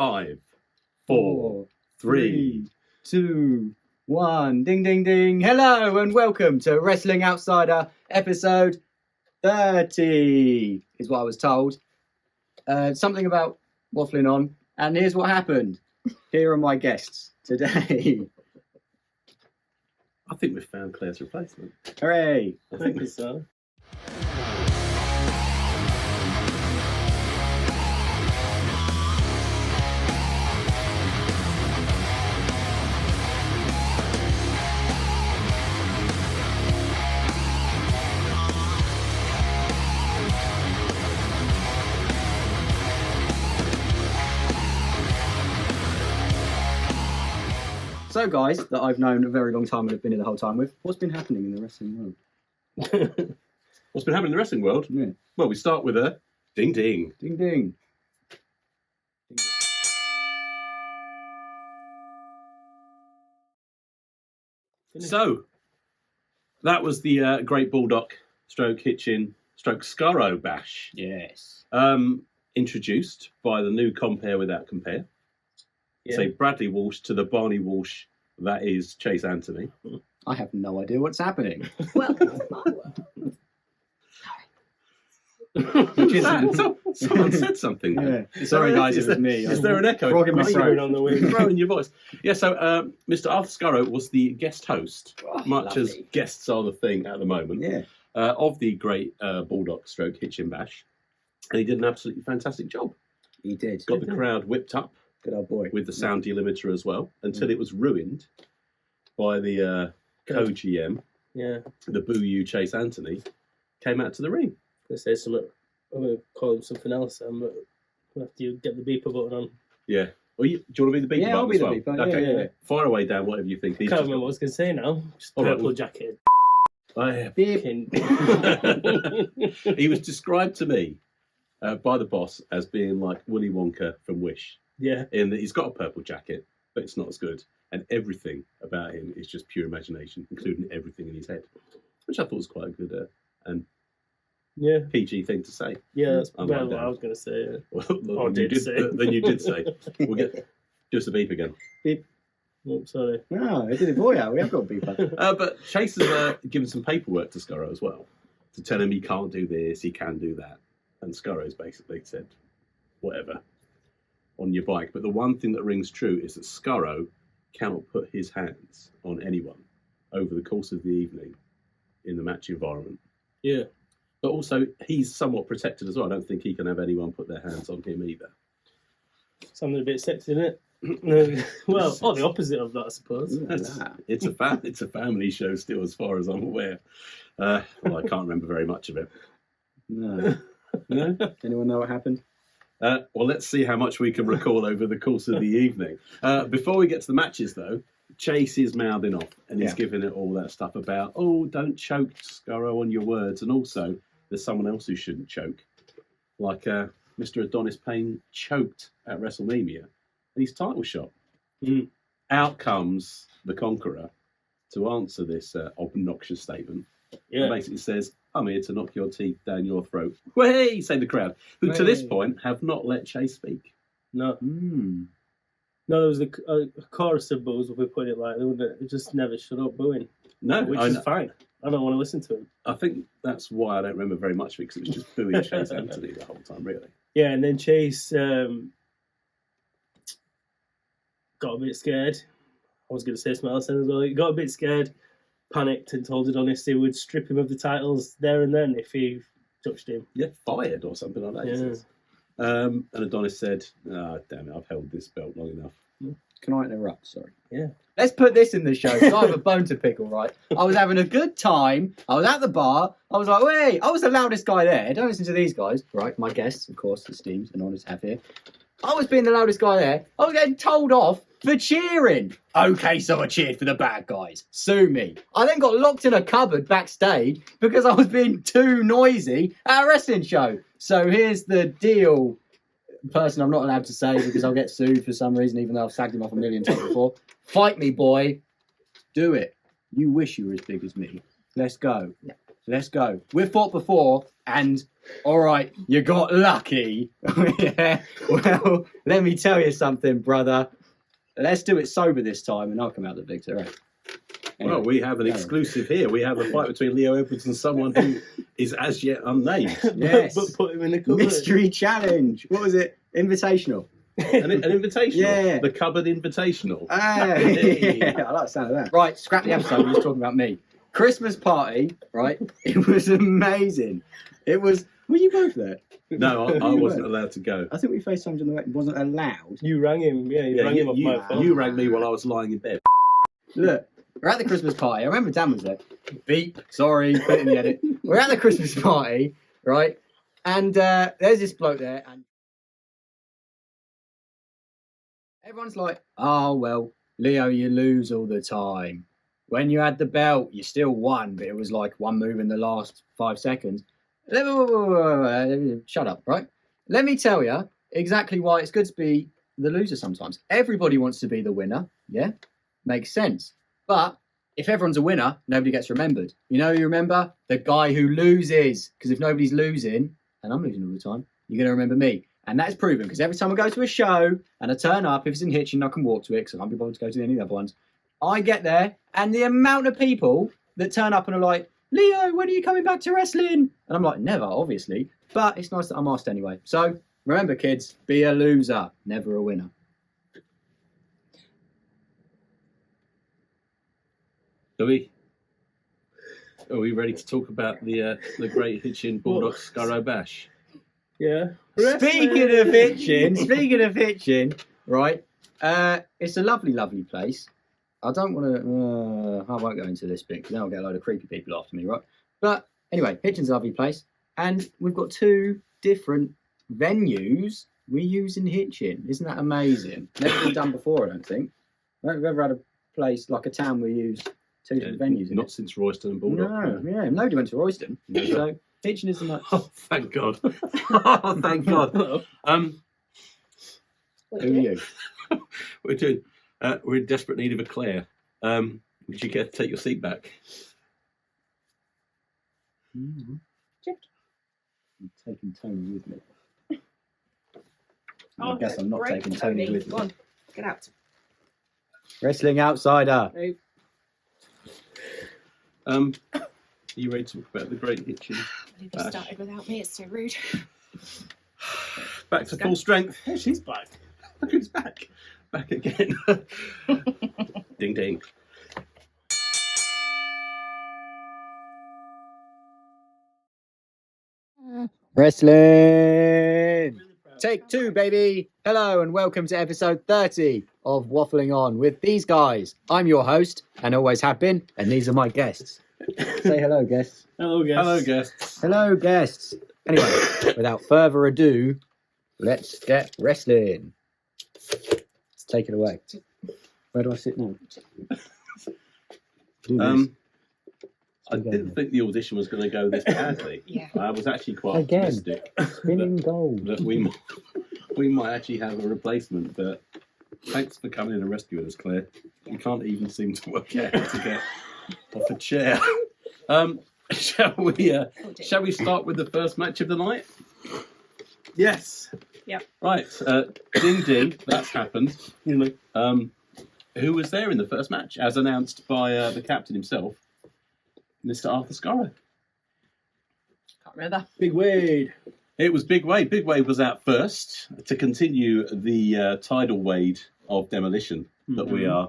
5, 4, 3, 2, 1. Ding, ding, ding. Hello and welcome to Wrestling Outsider episode 30, is what I was told. Something about waffling on. And here's what happened. Here are my guests today. I think we've found Claire's replacement. Hooray. I think so. So, guys, that I've known a very long time and have been here the whole time with, what's been happening in the wrestling world? What's been happening in the wrestling world? Yeah. Well, we start with a ding ding. Ding, ding. So, that was the Great Bulldog stroke Hitchin stroke SKURRO Bash. Yes. Introduced by the new compare without compare. Yeah. Say Bradley Walsh to the Barney Walsh that is Chase Anthony. I have no idea what's happening. Welcome to my world. Someone said something. Yeah. Sorry, guys, it was me. Is there an echo? Frog in my throat. On the wing. Throwing your voice. Yeah, so Mr. Arthur SKURRO was the guest host, Oh, much as lovely. guests are the thing at the moment, Yeah. of the Great Bulldog stroke Hitchin Bash. And he did an absolutely fantastic job. He did. Got the crowd whipped up Good old boy. with the sound delimiter as well, until it was ruined by the co-GM, Yeah. the Boo You Chase Anthony, came out to the ring. I'm going to say something. I'm going to call him something else. I'm going to have to get the beeper button on. Yeah. Well, do you want to be the beeper? Yeah, I'll button be as the well? beeper, Okay. yeah. Fire away, Dan, whatever you think. I can't remember what I was going to say now. Just All right, purple well- jacket. Oh, yeah. Beep. He was described to me by the boss as being like Willy Wonka from Wish, Yeah. in that he's got a purple jacket, but it's not as good, and everything about him is just pure imagination, including everything in his head, which I thought was quite a good and Yeah. PG thing to say. Yeah, that's Unlike what that. I was going to say. Yeah. Well, Or then, did say. then you did say. We'll get just a beep again. Oh, sorry. No, I did it for you. We have got a beeper. But Chase has given some paperwork to SKURRO as well to tell him he can't do this, he can do that. And SKURRO's basically said, whatever, on your bike. But the one thing that rings true is that SKURRO cannot put his hands on anyone over the course of the evening in the match environment. Yeah. But also, he's somewhat protected as well. I don't think he can have anyone put their hands on him either. Something a bit sexy, isn't it? Well, or the opposite of that, I suppose. It's a family show still, as far as I'm aware. Well, I can't remember very much of it. No. No? Anyone know what happened? Well, let's see how much we can recall over the course of the evening. Before we get to the matches, though, Chase is mouthing off, and he's giving it all that stuff about, oh, don't choke, SKURRO, on your words. And also, there's someone else who shouldn't choke. Like Mr. Adonis Payne choked at WrestleMania in his title shot. Mm. Out comes the Conqueror to answer this obnoxious statement. Yeah. It basically says, I'm here to knock your teeth down your throat. Way, say the crowd, who to this Way. point have not let Chase speak. No. Mm. No, there was a chorus of boos, if we put it like that. It just never shut up booing. No, Which I, is fine. I don't want to listen to him. I think that's why I don't remember very much of it, because it was just booing Chase Anthony the whole time, really. Yeah, and then Chase got a bit scared. I was going to say something else then as well. He got a bit scared, panicked, and told Adonis he would strip him of the titles there and then if he touched him. Yeah, fired or something like that. he Yeah. says. And Adonis said, damn it, I've held this belt long enough. Can I interrupt? Sorry. Yeah. Let's put this in the show. 'Cause I have a bone to pick, all right? I was having a good time. I was at the bar. I was like, wait, I was the loudest guy there. Don't listen to these guys, right? My guests, of course, esteemed and honoured to have here. I was being the loudest guy there. I was getting told off for cheering. Okay, so I cheered for the bad guys. Sue me. I then got locked in a cupboard backstage because I was being too noisy at a wrestling show. So here's the deal. Person I'm not allowed to say because I'll get sued for some reason, even though I've sagged him off a million times before. Fight me, boy. Do it. You wish you were as big as me. Let's go. let's go. We've fought before, and all right, you got lucky. Yeah. Well, let me tell you something, brother. Let's do it sober this time, and I'll come out the victor. Right? Anyway, Well, we have an exclusive here. We have a fight between Leo Edwards and someone who is as yet unnamed. Yes. But put him in the cupboard. Mystery challenge. What was it? Invitational. An invitational. Yeah. The cupboard invitational. Hey. Yeah, I like the sound of that. Right, scrap the episode. We're just talking about me. Christmas party, right? It was amazing. It was. Were you both there? No, I wasn't allowed to go. I think we faced someone that wasn't allowed. You rang him. Yeah, you rang him off my phone. You rang me while I was lying in bed. Look, we're at the Christmas party. I remember Dan was there. Beep. Sorry, put it in the edit. We're at the Christmas party, right? And there's this bloke there, and everyone's like, "Oh well, Leo, you lose all the time. When you had the belt, you still won, but it was like one move in the last 5 seconds." Shut up, right? Let me tell you exactly why it's good to be the loser sometimes. Everybody wants to be the winner, yeah? Makes sense. But if everyone's a winner, nobody gets remembered. You know, you remember the guy who loses, because if nobody's losing, and I'm losing all the time, you're going to remember me. And that's proven, because every time I go to a show and I turn up, if it's in Hitchin, I can walk to it, because I can't be bothered to go to any of the other ones. I get there, and the amount of people that turn up and are like, "Leo, when are you coming back to wrestling?" And I'm like, "Never, obviously." But it's nice that I'm asked anyway. So remember, kids, be a loser, never a winner. Are we ready to talk about the Great Hitchin Bulldog SKURRO Bash? Yeah. Speaking of hitching, right? It's a lovely, lovely place. I don't want to. I won't go into this bit because then I'll get a load of creepy people after me, right? But anyway, Hitchin's a lovely place, and we've got 2 different venues we use in Hitchin. Isn't that amazing? Never been done before, I don't think. I don't think we've ever had a place like a town we use 2 different venues. Not since Royston and Bulldog. No, yeah, nobody went to Royston. So Hitchin is a nice. Oh, thank God. Oh, thank God. Who are you? We're in desperate need of a Claire. Would you care to take your seat back? Mm-hmm. I'm taking Tony with me. Oh, I guess I'm not great, taking Tony with Go me. on, get out. Wrestling outsider. Are you ready to talk about the Great Hitchin? If you started without me, it's so rude. Back to full strength. Oh, she's back. Look who's back. Back again. Ding ding. Wrestling. Take 2, baby. Hello and welcome to episode 30 of Waffling On with these guys. I'm your host and always have been, and these are my guests. Say hello, guests. Hello, guys. Hello, guests. Hello, guests. Anyway, without further ado, let's get wrestling. Let's take it away. Where do I sit now? Do this. I didn't think the audition was going to go this badly. Yeah. I was actually quite Again. optimistic Spinning gold. that we might actually have a replacement. But thanks for coming in and rescuing us, Claire. You can't even seem to work out how to get off a chair. Shall we start with the first match of the night? Yes. Yep. Right. Ding ding. That's happened. Who was there in the first match, as announced by the captain himself, Mr. Arthur SKURRO? Can't remember. Big Wade. It was Big Wade. Big Wade was out first to continue the tidal wade of demolition that we're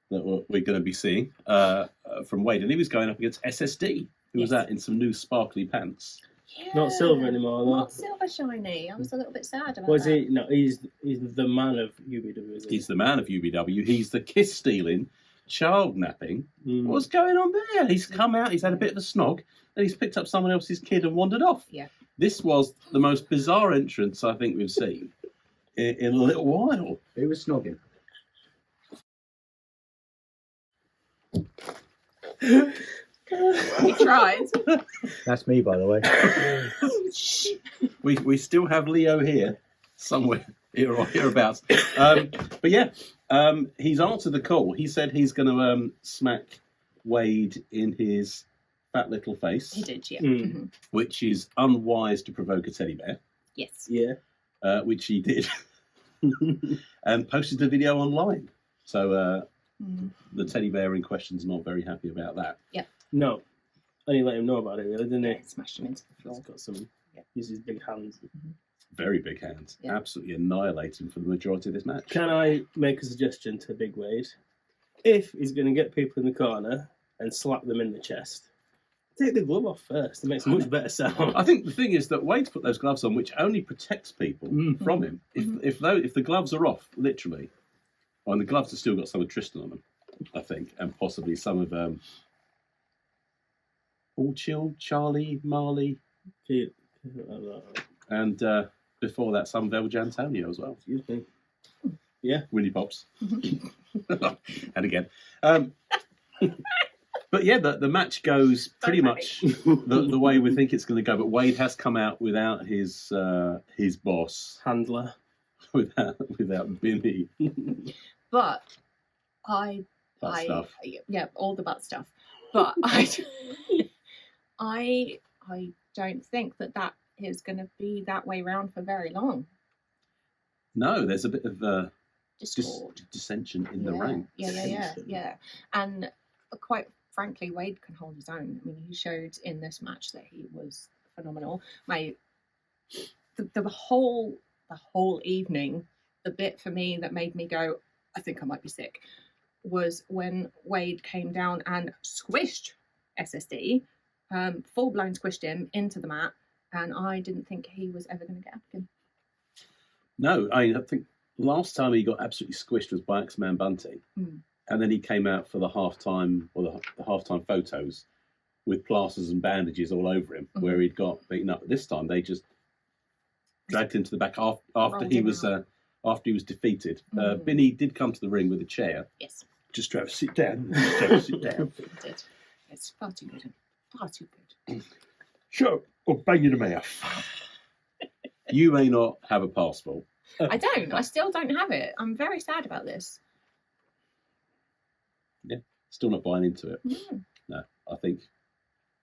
going to be seeing from Wade, and he was going up against SSD, who was out in some new sparkly pants. Yeah. Not silver anymore, though. Not silver shiny. I was a little bit sad about Was that. he? No, he's the man of UBW. Is he? He's the man of UBW. He's the kiss stealing, child napping. Mm. What's going on there? He's come out. He's had a bit of a snog, and he's picked up someone else's kid and wandered off. Yeah. This was the most bizarre entrance I think we've seen in a little while. Who was snogging? He tried. That's me, by the way. We still have Leo here somewhere here or hereabouts. But yeah, he's answered the call. He said he's going to smack Wade in his fat little face, He did, yeah. Mm. Mhm. which is unwise to provoke a teddy bear, Yes. Yeah. which he did, and posted the video online. So the teddy bear in question's not very happy about that. No. Only let him know about it, really, didn't Yeah, he? it smashed him into the He's floor. got some. Yeah. Use his big hands. Very big hands. Yeah. Absolutely annihilating for the majority of this match. Can I make a suggestion to Big Wade? If he's going to get people in the corner and slap them in the chest, take the glove off first. It makes a much better sound. I think the thing is that Wade's put those gloves on, which only protects people Mm. from him. If the gloves are off, literally, and the gloves have still got some of Tristan on them, I think, and possibly some of All Chill, Charlie, Marley, and before that, some Vel Jantonio as well. Excuse me. Willy Pops. And again. But yeah, the match goes pretty much the way we think it's going to go. But Wade has come out without his boss, Handler. without Vinnie. But That stuff. yeah, all the butt stuff. But I don't think that is going to be that way round for very long. No, there's a bit of Discord. dissension in the Yeah, ranks. Yeah. And quite frankly, Wade can hold his own. I mean, he showed in this match that he was phenomenal. The whole evening, the bit for me that made me go, I think I might be sick, was when Wade came down and squished SSD, full blown squished him into the mat, and I didn't think he was ever going to get up again. No, I think last time he got absolutely squished was by X-Man Bunty. And then he came out for the halftime the halftime photos with plasters and bandages all over him, where he'd got beaten up. This time they just dragged him to the back after he was defeated. Vinnie did come to the ring with a chair. Yes. Just try to sit down. Sit down. He did. It's far too good. Far too good. Sure, or bang in the mouth. You may not have a passport. I don't. I still don't have it. I'm very sad about this. Yeah, still not buying into it. Mm. No, I think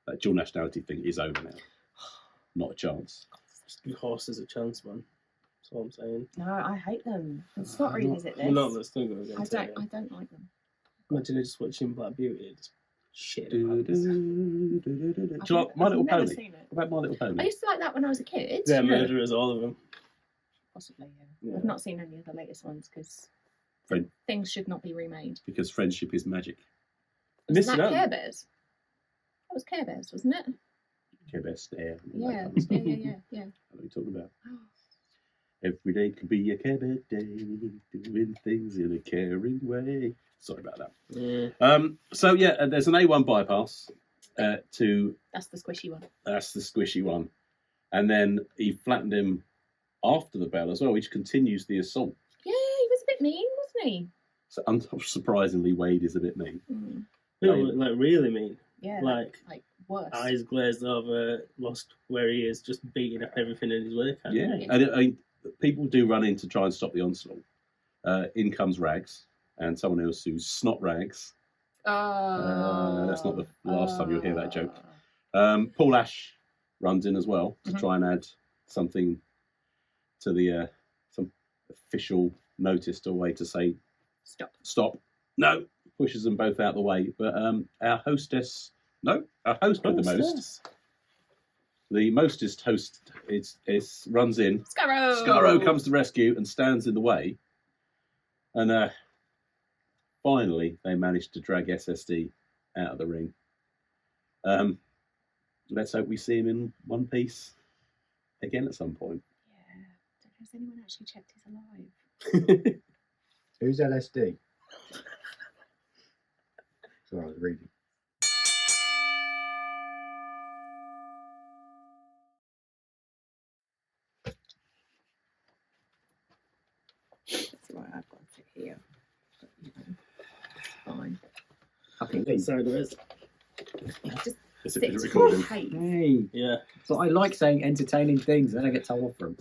that dual nationality thing is over now. Not a chance. Just give horses a chance, man. That's all I'm saying. No, I hate them. Let's not revisit this. Well, no, let's not go again. I don't like them. Imagine just watching Black Beauty. Just shit. Do you like My Little I've never Pony? seen it. What about My Little I Pony? used to like that when I was a kid. They're murderers, all of them. Possibly, yeah. Yeah. I've not seen any of the latest ones because Friend. things should not be remade. Because friendship is magic. Wasn't Missing that out. Care Bears? That was Care Bears, wasn't it? Care Bear stare. Yeah, What are yeah. you talking about? Every day can be a Care Bear day, doing things in a caring way. Sorry about that. Yeah. So yeah, there's an A1 bypass to That's the squishy one. that's the squishy one, and then he flattened him after the bell as well, which continues the assault. Yeah, he was a bit mean, wasn't he? So unsurprisingly, Wade is a bit mean. Mm. No, like really mean. Yeah, Like worse. eyes glazed over, lost where he is, just beating up everything in his way. Yeah, Yeah. and people do run in to try and stop the onslaught. In comes Rags and someone else who's Snot Rags. That's not the last time you'll hear that joke. Paul Ash runs in as well to try and add something to the some official notice or way to say stop. No, pushes them both out the way. But our host with the most, the mostest host, runs in. SKURRO comes to rescue and stands in the way. And finally, they managed to drag SSD out of the ring. Let's hope we see him in one piece again at some point. Yeah. Don't know if anyone actually checked he's alive. Who's LSD? Sorry, I was reading. That's right, I've got it here. But, you know, it's fine. Happy Lee. Sideways. Just Is sit it recording? tight. Hey, Yeah. so I like saying entertaining things, and then I get told off for them.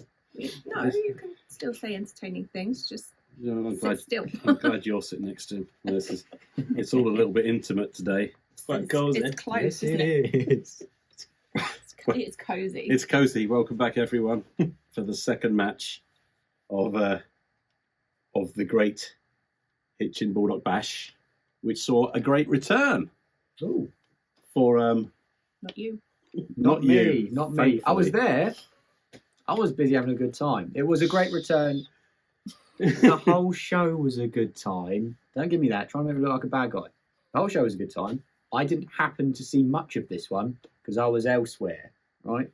No, you can still say entertaining things. Just I'm sit still. glad you're sitting next to him. It's all a little bit intimate today. Quite cozy. It's close, Yes, isn't it it? is. It's cozy. It's cozy. Welcome back, everyone, for the second match of the Great Hitchin Bulldog Bash, which saw a great return Ooh, for Not you. not me, you, not me. I was thankfully. there. I was busy having a good time. It was a great return. The whole show was a good time. Don't give me that. Try and make me look like a bad guy. The whole show was a good time. I didn't happen to see much of this one because I was elsewhere, right?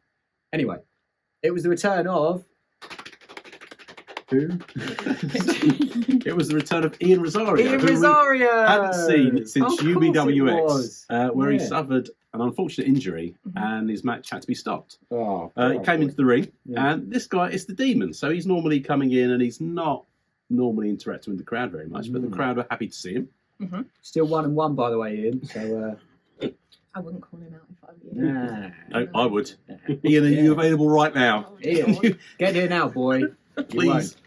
Anyway, it was the return of... Who? It was the return of Ian Rosario, Ian who we Rosario! hadn't seen since Of course it UBWX, was. where he Yeah. suffered an unfortunate injury Mhm. and his match had to be stopped. Oh, He came into the ring, Yeah. and this guy is the demon. So he's normally coming in, and he's not normally interacting with the crowd very much, but the Mm. crowd were happy to see him. Still 1-1, by the way, Ian. So, I wouldn't call him out if I were you. nah. I would. Ian, are you available right now? Oh, Ian, God. get here now, boy. Please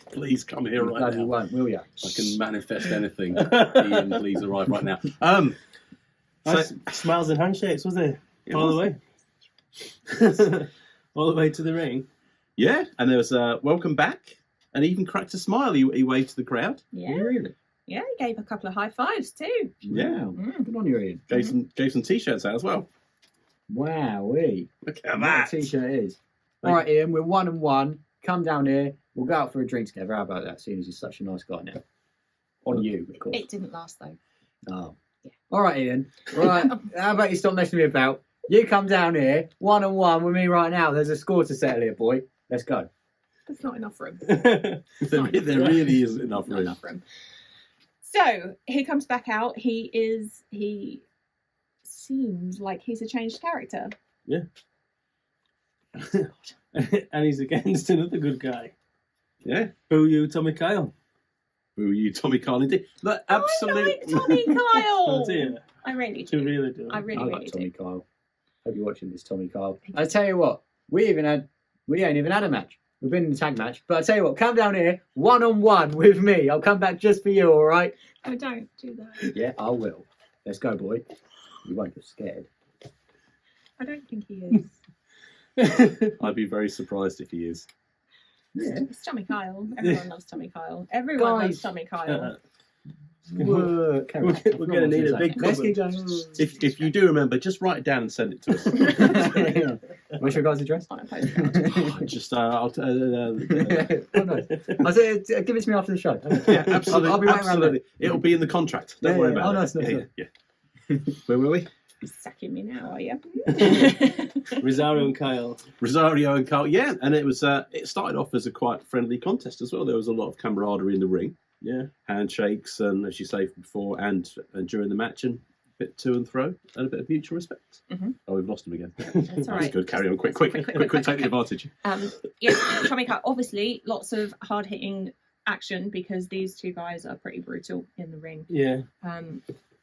come here You right bloody now. won't, will ya? I can manifest anything. Ian, please arrive right now. So, Nice smiles and handshakes, wasn't it? It All was. the way. All the way to the ring. yeah, and there was a welcome back, and he even cracked a smile. He waved to the crowd. Yeah, Really? yeah, he gave a couple of high fives too. Yeah. Wow. Good on you, Ian. Gave some t-shirts out as well. Wowee. Look at What that. a t-shirt it is. Thank All right, Ian, we're 1-1. Come down here. We'll go out for a drink together. How about that, seeing as you're such a nice guy now? On you, of course. It didn't last though. Oh. Yeah. All right, Ian. Right. How about you stop messing me about? You come down here, 1-1 with me right now. There's a score to settle here, boy. Let's go. There's not enough room. There really isn't enough Not room. enough room. So he comes back out. He seems like he's a changed character. And he's against another good guy. Yeah. Boo you, Tommy Kyle. Who are you, Tommy Carl? Indeed. Look, I absolutely. like Tommy Kyle. Oh dear. I really You do. really do. I really, I like really Tommy do. Kyle. Hope you're watching this, Tommy Kyle. I tell you what, we ain't even had a match. We've been in a tag match, but I tell you what, come down here 1-on-1 with me. I'll come back just for you, all right? Oh, don't do that. Yeah, I will. Let's go, boy. You won't get scared. I don't think he is. I'd be very surprised if he is. Yeah. It's Tommy Kyle. Everyone loves Tommy Kyle. Everyone Guys. loves Tommy Kyle. We're We're gonna need a big Let's cupboard. keep going. If you do remember, just write it down and send it to us. What's your guys' address? On a postcard. Just Oh, no. I said, give it to me after the show. yeah, absolutely, I'll be right around absolutely. It'll be in the contract. Don't Yeah, worry yeah. about Oh, it. nice, nice, Yeah. Where were we? You're sacking me now, are you? Rosario and Kyle. Rosario and Carl. Yeah, and it was. It started off as a quite friendly contest as well. There was a lot of camaraderie in the ring, Yeah. handshakes, and as you say before, and during the match, and a bit to and fro, and a bit of mutual respect. Mhm. Oh, we've lost him again. That's all right. Good. Carry on. Quick. Quick, Take quick, the quick. advantage. Yeah, Tommy Kyle. Obviously, lots of hard-hitting action because these two guys are pretty brutal in the ring. Yeah.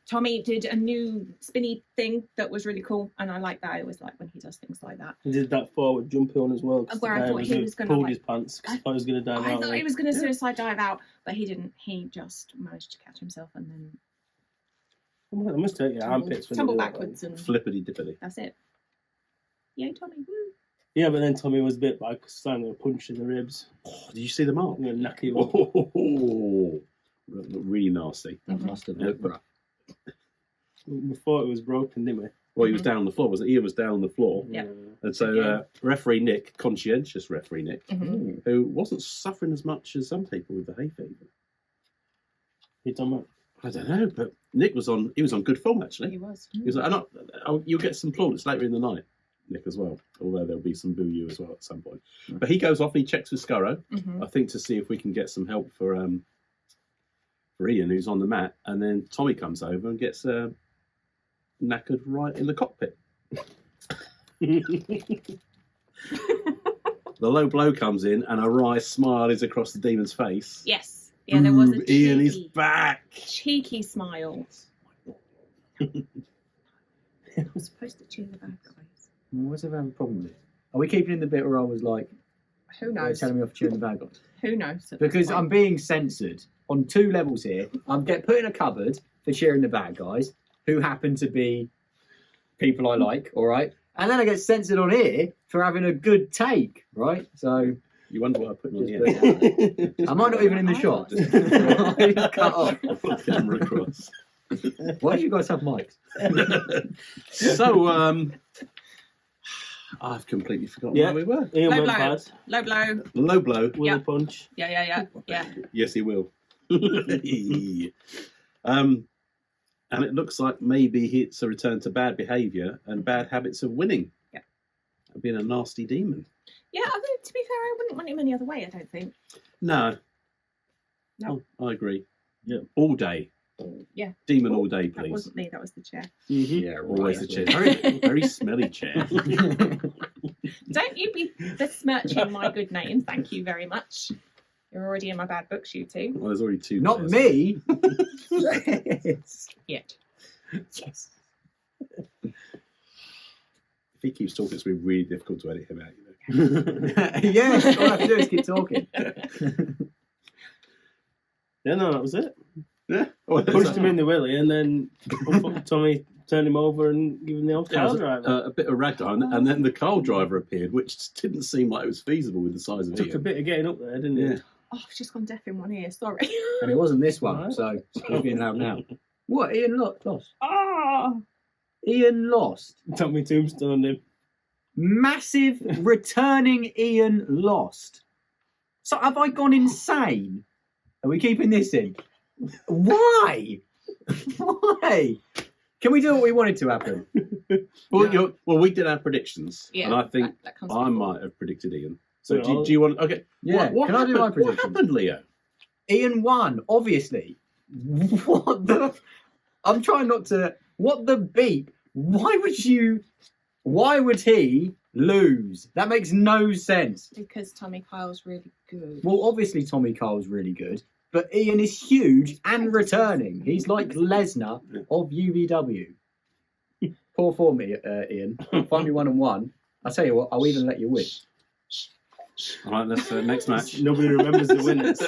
Tommy did a new spinny thing that was really cool, and I like that. I always like when he does things like that. He did that forward jumping on as well. 'Cause Where the I guy thought he was gonna, pulled like- his pants 'cause I thought he was going to dive I out. thought he was going to suicide dive out, but he didn't. He just managed to catch himself and then I must take your armpits when tumble you do that, backwards, and Flippity dippity. that's it. Yay, Tommy! Woo! Yeah, but then Tommy was a bit like starting to punch in the ribs. Oh, did you see the mark? I'm going to knock you up. Oh, really nasty. That must have looked rough. Before it was broken, didn't we? Well, he was down on the floor, wasn't he? Ian was down on the floor. Yeah. And so Yeah. referee Nick, conscientious referee Nick, Mhm. who wasn't suffering as much as some people with the hay fever. You done that? I don't know, but Nick was on good form actually. He was. He was like, you'll get some plaudits later in the night, Nick, as well. Although there'll be some boo you as well at some point. But he goes off and he checks with Skurro, Mhm. I think, to see if we can get some help for Ian, who's on the mat. And then Tommy comes over and gets knackered right in the cockpit. The low blow comes in, and a wry smile is across the demon's face. Yes. Yeah, there was a Boom, Ian is cheeky, back. cheeky smile. I'm supposed to cheer the bad guys. What's I have a problem with? Are we keeping in the bit where I was like, Who they're knows? telling me off for cheering the bad guys? Who knows? at this Because point? I'm being censored on two levels here. I'm put in a cupboard for cheering the bad guys, who happen to be people I like, all right? And then I get censored on here for having a good take, right? So You wonder what I put on just the put it out there. Am I not even in the I shot? was. Just cut off. Put the camera across. Why do you guys have mics? So, I've completely forgotten Yeah. where we were. Ian Low went blow. bad. Low blow. Low blow. Willy Yeah. punch. Yeah. Yes, he will. And it looks like maybe it's a return to bad behaviour and bad habits of winning. Yeah. Being a nasty demon. Yeah, I mean, to be fair, I wouldn't want him any other way, I don't think. No. No. Oh, I agree. Yeah. All day. Yeah. Demon all day, That please. wasn't me, that was the chair. Yeah, Always the chair. right. Very, very smelly chair. Don't you be besmirching my good name, thank you very much. You're already in my bad books, you two. Well, there's already two. Not players. me. Yet. Yes. If he keeps talking, it's going to be really difficult to edit him out. You know? Yes, all I have to do is keep talking. Yeah, no, that was it. Yeah. Oh, Pushed him in the willy, and then Tommy turned him over and gave him the old Yeah, it car was driver. a bit of ragdoll, and then the car driver appeared, which didn't seem like it was feasible with the size of Took a Ian. bit of getting up there, didn't Yeah. it? Oh, I've just gone deaf in one ear, sorry. And it wasn't this one, Right. so it's being loud now. What? Ian lost? Ah! Ian lost. Tommy tombstoned him. Massive returning Ian lost. So have I gone insane? Are we keeping this in? Why? Why? Can we do what we wanted to happen? Well, we did our predictions, Yeah, and I think that comes I before. might have predicted Ian. So Well, do you want? Okay. Yeah, What can I do my happened? What prediction? happened, Leo? Ian won, obviously. What the? I'm trying not to. What the beep? Why would you? Why would he lose? That makes no sense. Because Tommy Kyle's really good. Well, obviously Tommy Carl's really good, but Ian is huge and returning. He's like Lesnar of UBW. Poor for me, Ian. Find me 1-on-1. I'll tell you what. I'll even let you win. All right, let's next match. Nobody remembers the winners.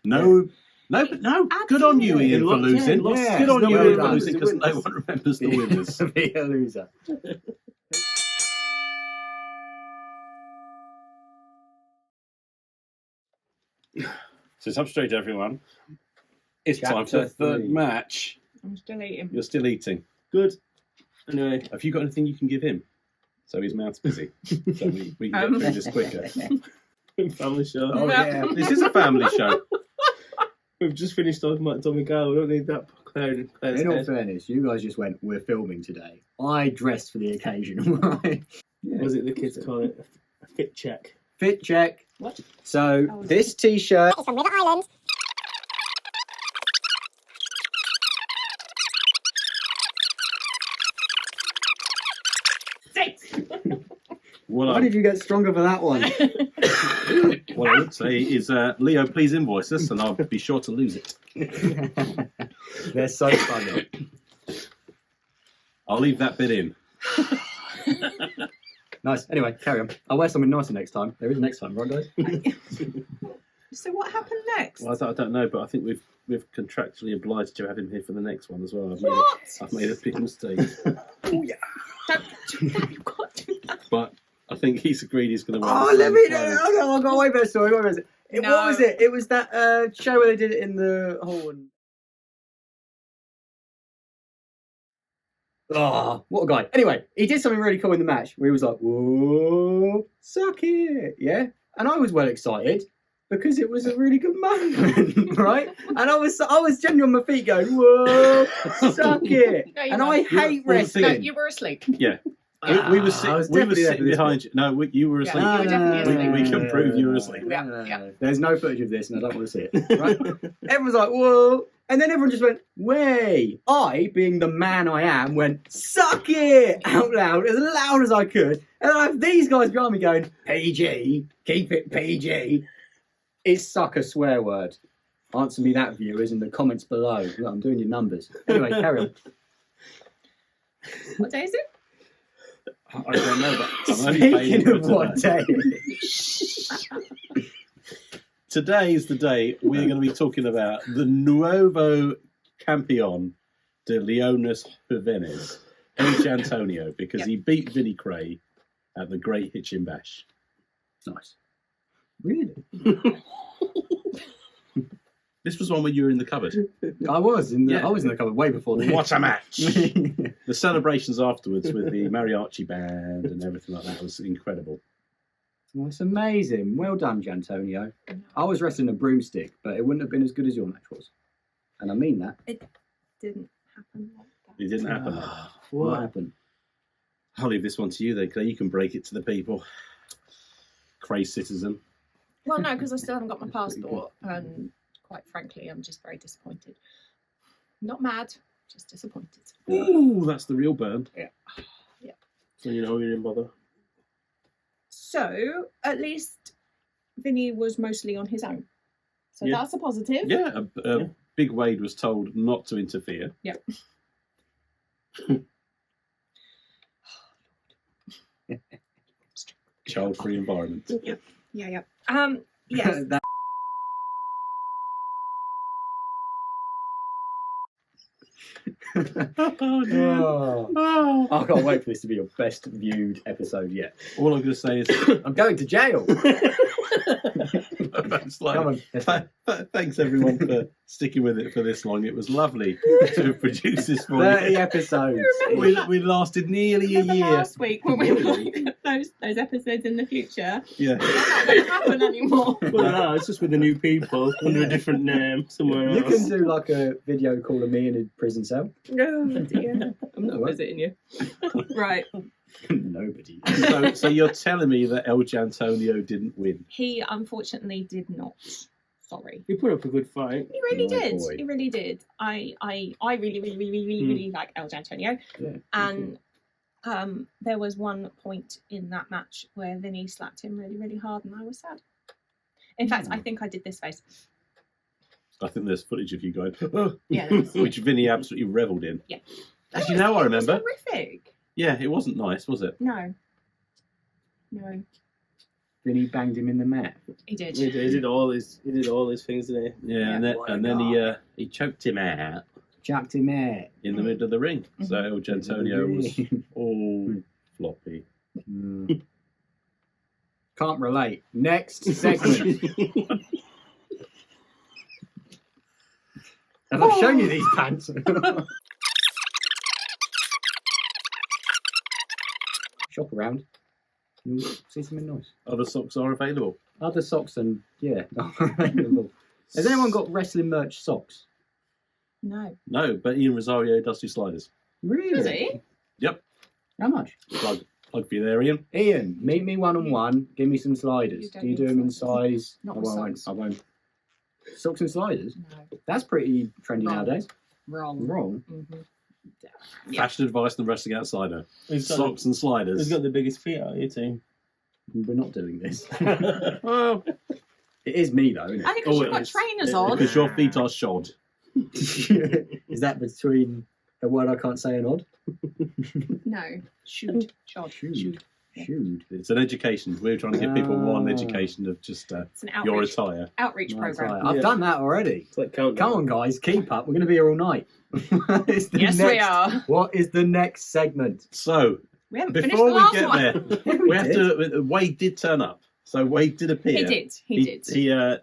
No. Good on you, Absolutely. Ian, for Lost, yeah, losing. lost. Yeah, Good on you, nobody Ian, for remembers losing the because no winners. one remembers the winners. Be a loser. So it's up straight, everyone. It's time for Chapter the third 3. match. I'm still eating. You're still eating. Good. Anyway, Have you got anything you can give him? So his mouth's busy. So we can get through this quicker. family show. Oh yeah. This is a family show. We've just finished talking about Tommy Kyle. We don't need that clearing. In all fairness, you guys just went, we're filming today. I dressed for the occasion, right? Yeah. Was it the kids call it a fit check? Fit check. What? So Oh, this t-shirt It's from River Island. What Why I, did you get stronger for that one? what I would say is, Leo, please invoice us, and I'll be sure to lose it. They're so funny. I'll leave that bit in. Nice. Anyway, carry on. I'll wear something nicer next time. There is next time, right, guys? So what happened next? Well, I don't know, but I think we've contractually obliged to have him here for the next one as well. What? I've made a big mistake, Don't do that, you've got to do that. but I think he's agreed he's going to. Oh, let me know. Oh, no, I've got a way better story. What No. was it? It was that show where they did it in the hall. And... Oh, what a guy. Anyway, he did something really cool in the match where he was like, whoa, suck it. Yeah. And I was well excited because it was a really good moment, right? And I was genuinely on my feet going, whoa, suck it. No, you And I weren't. hate Well, the wrestling. thing No, you were asleep. Yeah, we were I was we were definitely there for sitting this behind you. No, you were Yeah. asleep. You were definitely asleep. We can prove you were asleep. Yeah. There's no footage of this and I don't want to see it. Right? Everyone's like, whoa. And then everyone just went, way. I, being the man I am, went, suck it out loud as I could. And I have these guys behind me going, PG, keep it PG. Is suck a swear word? Answer me that, viewers, in the comments below. Look, I'm doing your numbers. Anyway, carry on. What day is it? I don't know, but I'm only paying Speaking you of for what today. day. Today is the day we're going to be talking about the Nuevo Campeón de Leones Jóvenes. El Jantonio, because he beat Vinnie Kray at the Great SKURRO Bash. Nice. Really? This was one where you were in the cupboard. I was in the Yeah. cupboard way before this. What a match! The celebrations afterwards with the mariachi band and everything like that was incredible. That's amazing. Well done, Jantonio. I was wrestling a broomstick, but it wouldn't have been as good as your match was. And I mean that. Didn't happen like that. It didn't happen. What happened? I'll leave this one to you then, Clay. You can break it to the people. Kray citizen. Well, no, because I still haven't got my passport, and quite frankly, I'm just very disappointed. Not mad, just disappointed. Ooh, that's the real burn. So you know we didn't bother. So at least Vinnie was mostly on his own. So Yeah. that's a positive. Yeah, Big Wade was told not to interfere. Yep. Child-free environment. Yeah. Yes. That- Oh, I can't wait for this to be your best viewed episode yet. all I'm going to say is I'm going to jail. thanks, like, Come on. thanks everyone for sticking with it for this long. It was lovely to produce this for 30 you. episodes. We lasted nearly a Remember year. last week when we were looking at those episodes in the future? Yeah. They're not going to happen anymore. Well, no, it's just with the new people under a different name somewhere You else. can do like a video call of me in a prison cell. Oh dear. I'm not What? visiting you. Right. Nobody. So you're telling me that El Jantonio didn't win? He unfortunately did not. Sorry. You put up a good fight. He really My did. boy. He really did. I really like El Jantonio. Yeah, And there was one point in that match where Vinnie slapped him really, really hard, and I was sad. In fact, I think I did this face. I think there's footage of you going, "Oh," Yeah, there was. which Vinny absolutely revelled in. Yeah. Actually, now I It was remember. horrific. Yeah, it wasn't nice, was it? No, Vinny banged him in the mat. he did. He did all his things, didn't he? Yeah, and then, what and a then guy. he choked him out Chucked him out. in the middle of the ring. So El Jantonio was all floppy. Mm. Can't relate. Next segment. Have I shown you these pants? Shop around. You'll see something nice. Other socks are available. Other socks and yeah, are available. Has anyone got wrestling merch socks? No. No, but Ian Rosario does do sliders. Really? Does he? Yep. How much? Plug for you there, Ian. Ian, meet me one-on-one. Give me some sliders. You don't Do you need do them in sliders. size? Not I with won't. socks. I won't. Socks and sliders. No. That's pretty trendy Wrong. nowadays. Wrong. Wrong. Mm-hmm. Yeah. Fashion advice and wrestling outsider. He's got, Socks and sliders. he's got the biggest feet out of your team. We're not doing this. Well, It is me though, isn't Only because Oh, you've got it's- trainers on. because your feet are shod. it? Is that between a word I can't say and odd? No. Shoot. Shod. Shoot. Shoot. Shoot. It's an education. We're trying to give people one Ah. education of just It's an your outreach, attire. outreach Nice, program. right. I've Yeah. done that already. It's like countdown. Come on, guys, keep up. We're going to be here all night. It's the Yes, next, we are. What is the next segment? So We haven't finished before the we last get one. there, Yeah, we have to. Wade did turn up. So Wade did appear. He did. He did.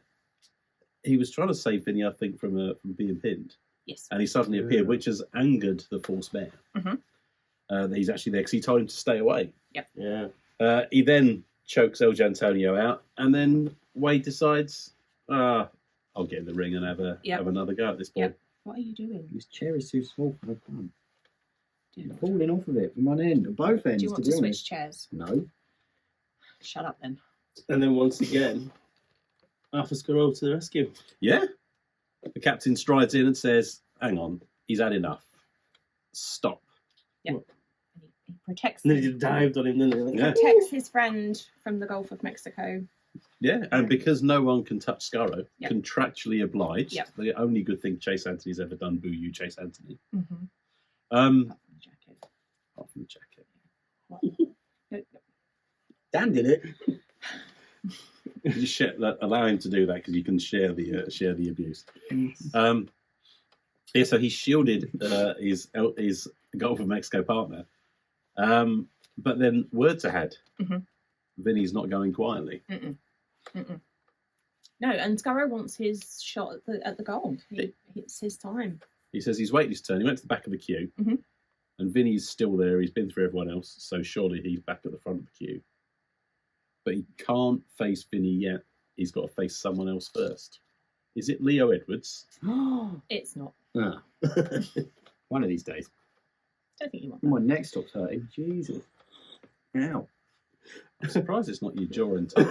He was trying to save Vinny, I think, from being pinned, Yes. and he suddenly appeared, which has angered the Force Bear. Mhm. That he's actually there because he told him to stay away. Yeah. He then chokes El Jantonio out, and then Wade decides, I'll get in the ring and have another go at this boy. Yep. What are you doing? This chair is too small for my palm. Do I'm you, falling off of it from one end, or both ends, do you want to to be switch honest. chairs? No. Shut up then. And then once again, Alpha Skuro to the rescue. Yeah. The captain strides in and says, hang on, he's had enough. Stop. He protects. And then he just dived on him, didn't he? Yeah. Protects his friend from the Gulf of Mexico. Yeah, and because no one can touch Skuro, Yep. contractually obliged, Yep. the only good thing Chase Anthony's ever done, boo you, Chase Anthony. Mm-hmm. Jacket. Apart from the jacket. Dan did it. You just allow him to do that because you can share the abuse. Yeah, so he shielded his Gulf of Mexico partner. But then words ahead. Mhm. Vinny's not going quietly. Mm-mm. Mm-mm. No, and Skurro wants his shot at the goal. It's his time. He says he's waited his turn. He went to the back of the queue. Mhm. And Vinny's still there. He's been through everyone else. So surely he's back at the front of the queue. But he can't face Vinny yet. He's got to face someone else first. Is it Leo Edwards? It's not. Ah. One of these days. Don't think you want My neck stops hurting. Jesus. Ow. I'm surprised it's not your jaw and tongue.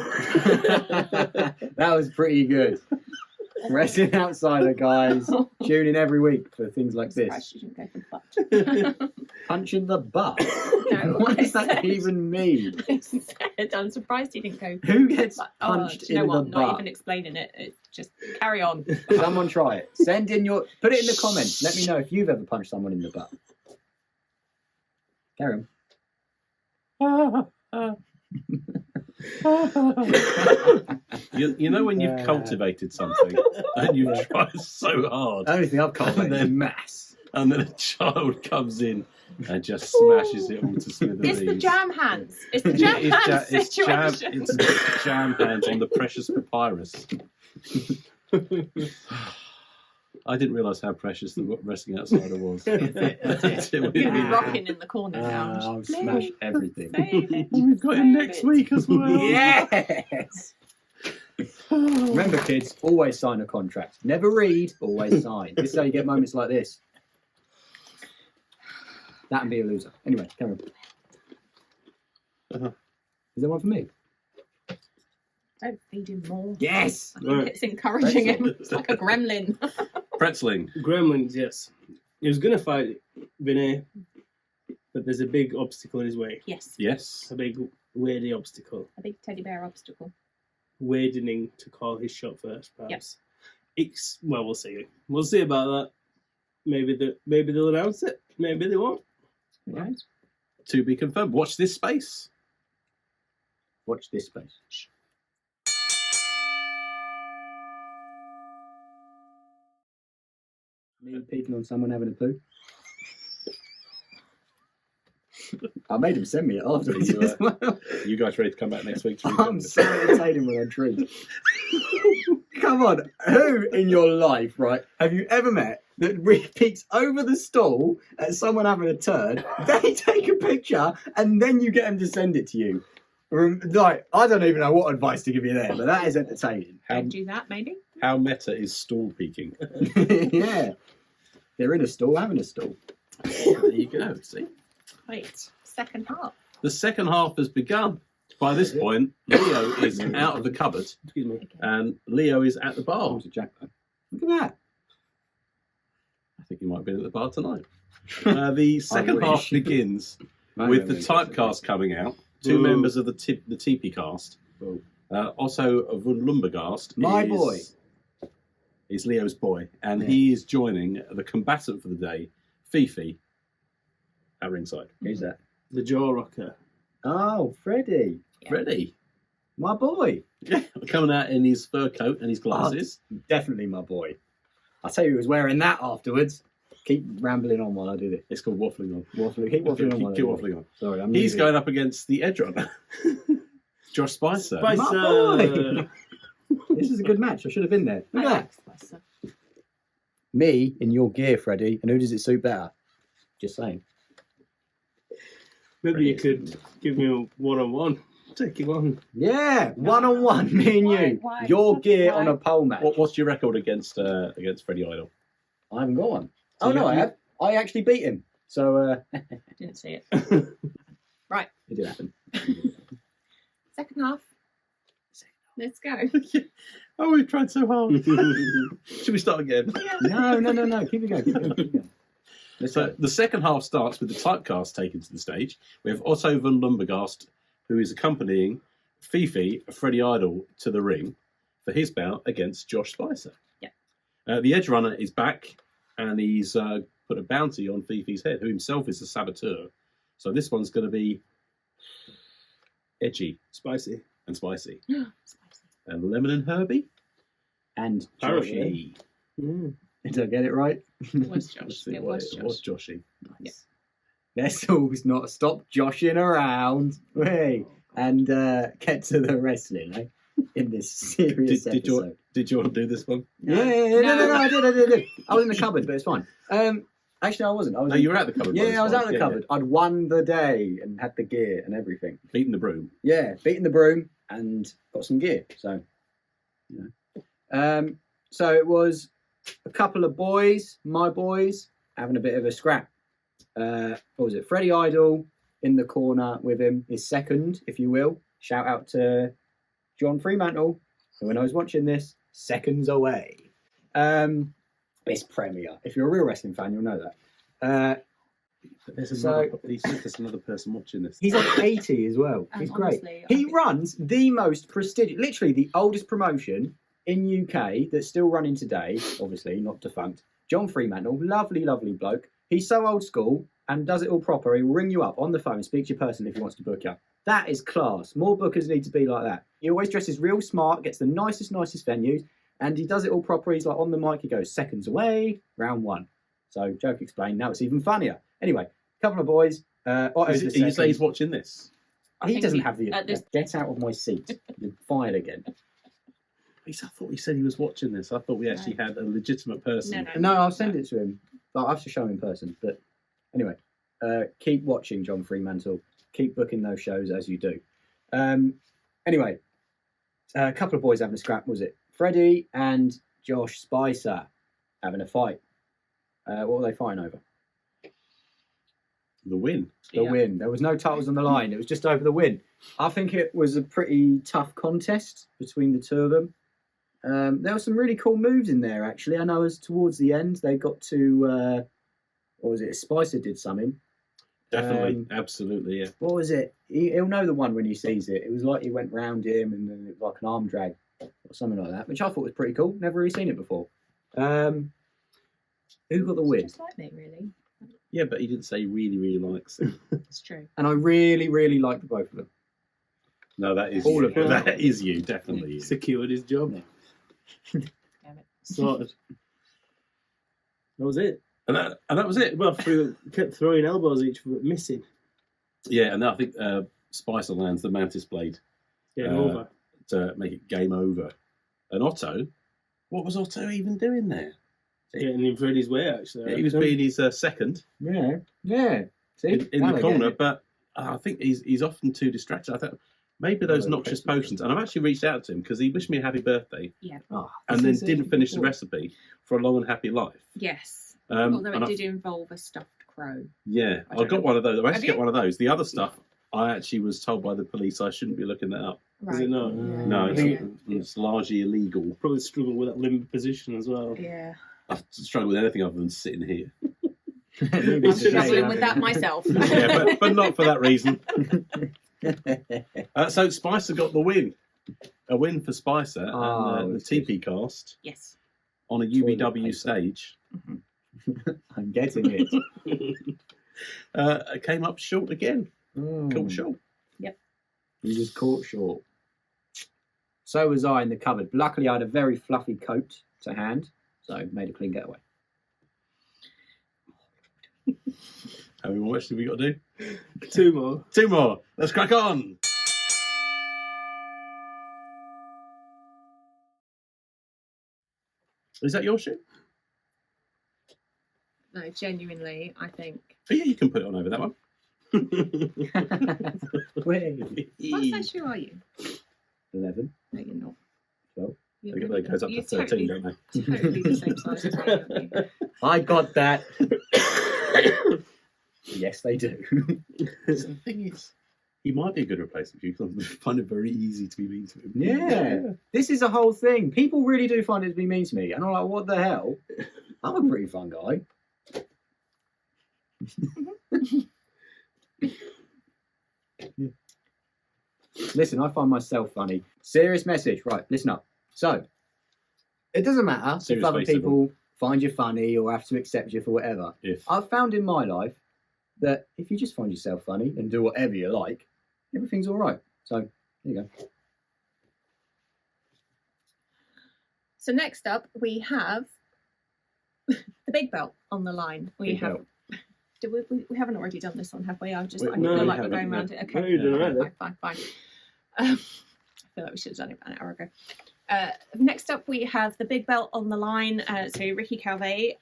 That was pretty good. Wrestling Outsider, guys. Tune in every week for things like this. Surprised you didn't go for the butt. Punch in the butt. No, What does I that said- even mean? I said, I'm surprised you didn't go for Who gets the butt. punched Do you know in what? the Not butt? even explaining it. Just carry on. Someone try it. Send in your. Put it in the comments. Let me know if you've ever punched someone in the butt. Carry on. You know when you've cultivated something and you've tried so hard, The only thing I've cultivated is mass. and then a child comes in and just smashes it all to smithereens. It's the jam hands. It's the jam hands situation. It's jam hands on the precious papyrus. I didn't realise how precious the Wrestling Outsider was. That's it. You're gonna be rocking in the corner now. I'll smash everything. Save it. We've got him next Save it. week as well. Yes! Remember, kids, always sign a contract. Never read, always sign. This is how you get moments like this. That and be a loser. Anyway, carry on. Uh-huh. Is there one for me? Don't feed him more. Yes! I think it's encouraging him. It's like a gremlin. Pretzeling. Gremlins, yes. He was going to fight Vinnie, but there's a big obstacle in his way. Yes. Yes. A big, weirdy obstacle. A big teddy bear obstacle. Wadening to call his shot first, perhaps. Well, we'll see. We'll see about that. Maybe they'll announce it. Maybe they won't. Who knows? To be confirmed. Watch this space. Watch this space. Me peeking on someone having a poo. I made him send me it afterwards You, as well. You guys ready to come back next week? To I'm so entertaining when I drink. Come on, who in your life, right, have you ever met that peeks over the stall at someone having a turd, they take a picture, and then you get them to send it to you? Like, I don't even know what advice to give you there, but that is entertaining. Don't do that, maybe. How meta is stall peeking? Yeah. They're in a stall, having a stall. There you go. See? Wait, second half. The second half has begun. By this point, Leo is out of the cupboard Excuse me. and Leo is at the Oh, bar. it's a jackpot. Look at that. I think you might have been at the bar tonight. The second wish. half begins with the typecast coming out. Two Ooh. members of the TP cast. Ooh. Also, von Lumbergast My boy. is Leo's boy, and Yeah. he is joining the combatant for the day, Fifi, at ringside. Who's that? The jaw rocker. Oh, Freddie. Yeah. Freddie, My boy. coming out in his fur coat and his glasses. Definitely my boy. I'll tell you who was wearing that afterwards. Keep rambling on while I do this. It's called Waffling On. Waffling. Keep waffling on while I Keep do this. waffling on. Sorry, I'm He's losing. going up against the edge runner, Josh Spicer. Spicer. My boy. This is a good match. I should have been there. Look I at like that. Spicer. Me in your gear, Freddie. And who does it suit better? Just saying. Maybe you could give me a one-on-one. Take him on. Yeah, one-on-one, me and you. Why? Your gear Why? on a pole match. What's your record against Freddie Idol? I haven't got one. So Oh, no, you- I have. I actually beat him. So, I didn't see it. it did happen. Second half. Let's go. Oh, we've tried so hard. Should we start again? No. Keep it going. Keep it going. Let's So go. the second half starts with the typecast taken to the stage. We have Otto von Lumbergast, who is accompanying Fifi, Freddie Idol, to the ring for his bout against Josh Spicer. Yeah. The Edge Runner is back, and he's put a bounty on Fifi's head, who himself is a saboteur. So this one's going to be edgy Spicy. and spicy. Spicy. And Lemon and Herbie. And Joshy. Mm. did I get it right? It was Let's Josh. see It what was it was Josh. Joshy. Yeah. let's all not stop joshing around, hey, and get to the wrestling, eh? In this serious episode. Did you want to do this one? No, I did. I was in the cupboard, but it's fine. Actually, I wasn't. No, you were at the cupboard. Yeah, I was out the cupboard. I'd won the day and had the gear and everything. Beating the broom. Yeah, beating the broom and got some gear. So, you know. So it was a couple of boys, my boys, having a bit of a scrap. What was it? Freddie Idol in the corner with him is second, if you will. Shout out to John Fremantle, who when I was watching this, seconds away. It's Premier. If you're a real wrestling fan, you'll know that. There's another person watching this. He's like 80 as well. He's great. Honestly, He runs the most prestigious, literally the oldest promotion in UK that's still running today. Obviously, not defunct. John Fremantle, lovely, lovely bloke. He's so old school and does it all proper. He will ring you up on the phone, speak to your person if he wants to book you. That is class. More bookers need to be like that. He always dresses real smart, gets the nicest venues, and he does it all proper. He's like on the mic, he goes seconds away, round one. So, joke explained, now it's even funnier. Anyway, couple of boys. You say he's watching this? He doesn't have the... Get out of my seat. You're fired again. I thought he said he was watching this. I thought we actually had a legitimate person. No, I'll send it to him. I have to show him in person. But anyway, keep watching John Fremantle. Keep booking those shows as you do. Anyway, a couple of boys having a scrap. Was it Freddie and Josh Spicer having a fight? What were they fighting over? The win. The win. There was no titles on the line. It was just over the win. I think it was a pretty tough contest between the two of them. There were some really cool moves in there, actually. I know as towards the end, they got to... what was it? Spicer did something. Definitely. Absolutely, yeah. What was it? He'll know the one when he sees it. It was like he went round him and then it was like an arm drag or something like that, which I thought was pretty cool. Never really seen it before. Who got the win? Just like me, really. Yeah, but he didn't say he really, really likes it. It's true. And I really, really liked the both of them. No, that is All you. of them. That is you, definitely. You. Secured his job. Damn it. Sorted. That was it. And that was it. Well, kept throwing elbows at each other, but missing. Yeah, and I think Spicer lands the Mantis Blade Game over. to make it game over. And Otto, what was Otto even doing there? Getting in Freddie's way, actually. Yeah, he was being his second Yeah. See? in Now the I corner, get it. but I think he's often too distracted. I thought maybe those noxious potions. And I've actually reached out to him because he wished me a happy birthday Yeah. and then didn't finish the recipe for a long and happy life. Yes. Although it did involve a stuffed crow. Yeah, I got one of those. I actually got one of those. The other stuff, I actually was told by the police I shouldn't be looking that up. Right. Is it not? Yeah. No, Yeah. it's largely illegal. Probably struggle with that limb position as well. Yeah. I struggle with anything other than sitting here. I'm struggling with that myself. Yeah, but not for that reason. So Spicer got the win. A win for Spicer and the TP cast Yes. on a Toilet UBW paper. stage. I'm getting it. Came up short again. Caught short. You just caught short. So was I in the cupboard. Luckily, I had a very fluffy coat to hand, so made a clean getaway. How many more have we got to do? 2 more. 2 more. Let's crack on. Is that your shoe? No, genuinely, I think. Oh, yeah, you can put it on over that one. What size shoe are you? 11. No, you're not. 12. They goes up to You're 13, totally, don't they? totally the same size as me, aren't you? I got that. Yes, they do. So the thing is, he might be a good replacement for you because I find it very easy to be mean to him. Yeah. This is a whole thing. People really do find it to be mean to me. And I'm like, what the hell? I'm a pretty fun guy. Listen, I find myself funny. Serious message. Right, listen up. So, it doesn't matter Serious if other face, everyone. people find you funny or have to accept you for whatever. If I've found in my life that if you just find yourself funny and do whatever you like, everything's all right. So, there you go. So next up, we have the big belt on the line. We Big have belt. We haven't already done this one, have we? I No, feel we like we're haven't, going no. around it. No, Okay. you're doing all right then. Fine. I feel like we should have done it about an hour ago. Next up, we have the big belt on the line. So Ricky Calvet